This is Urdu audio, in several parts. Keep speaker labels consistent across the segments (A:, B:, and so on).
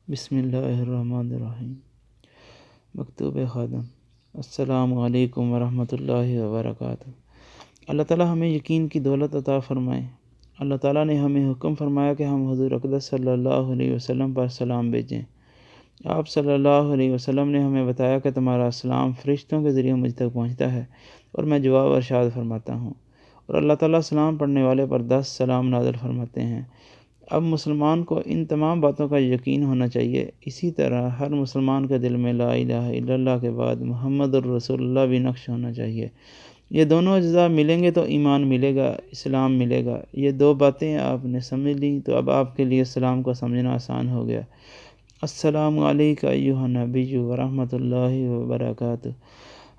A: بسم اللہ الرحمن الرحیم۔ مکتوب خادم۔ السلام علیکم ورحمۃ اللہ وبرکاتہ۔ اللہ تعالیٰ ہمیں یقین کی دولت عطا فرمائے۔ اللہ تعالیٰ نے ہمیں حکم فرمایا کہ ہم حضور اقدس صلی اللہ علیہ وسلم پر سلام بھیجیں۔ آپ صلی اللہ علیہ وسلم نے ہمیں بتایا کہ تمہارا سلام فرشتوں کے ذریعے مجھ تک پہنچتا ہے اور میں جواب ارشاد فرماتا ہوں، اور اللہ تعالیٰ سلام پڑھنے والے پر 10 سلام نازل فرماتے ہیں۔ اب مسلمان کو ان تمام باتوں کا یقین ہونا چاہیے۔ اسی طرح ہر مسلمان کے دل میں لا الہ الا اللہ کے بعد محمد الرسول اللہ بھی نقش ہونا چاہیے۔ یہ دونوں اجزاء ملیں گے تو ایمان ملے گا، اسلام ملے گا۔ یہ دو باتیں آپ نے سمجھ لیں تو اب آپ کے لیے اسلام کو سمجھنا آسان ہو گیا۔ السلام علیکم ایھا النبی ورحمۃ اللہ وبرکاتہ۔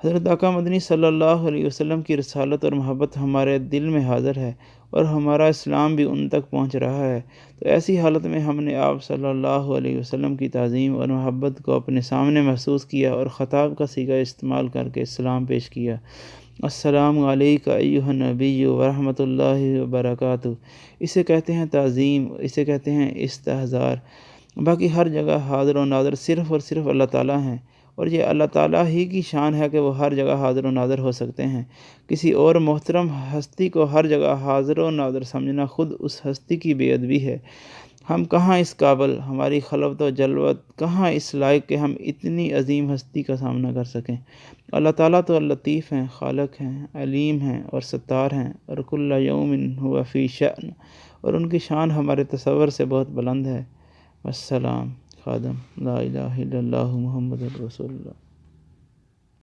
A: حضرت آقا مدنی صلی اللہ علیہ وسلم کی رسالت اور محبت ہمارے دل میں حاضر ہے اور ہمارا اسلام بھی ان تک پہنچ رہا ہے، تو ایسی حالت میں ہم نے آپ صلی اللہ علیہ وسلم کی تعظیم اور محبت کو اپنے سامنے محسوس کیا اور خطاب کا صیغہ استعمال کر کے سلام پیش کیا۔ السلام علیکم ایھا النبی ورحمۃ اللہ وبرکاتہ۔ اسے کہتے ہیں تعظیم، اسے کہتے ہیں استحضار۔ باقی ہر جگہ حاضر و ناظر صرف اور صرف اللہ تعالیٰ ہیں، اور یہ اللہ تعالیٰ ہی کی شان ہے کہ وہ ہر جگہ حاضر و ناظر ہو سکتے ہیں۔ کسی اور محترم ہستی کو ہر جگہ حاضر و ناظر سمجھنا خود اس ہستی کی بے ادبی ہے۔ ہم کہاں اس قابل، ہماری خلوت و جلوت کہاں اس لائق کہ ہم اتنی عظیم ہستی کا سامنا کر سکیں۔ اللہ تعالیٰ تو لطیف ہیں، خالق ہیں، علیم ہیں اور ستار ہیں، اور کل یوم ہو فی شأن، اور ان کی شان ہمارے تصور سے بہت بلند ہے۔ والسلام۔ خادم۔ لا الہ الا اللہ محمد الرسول اللہ۔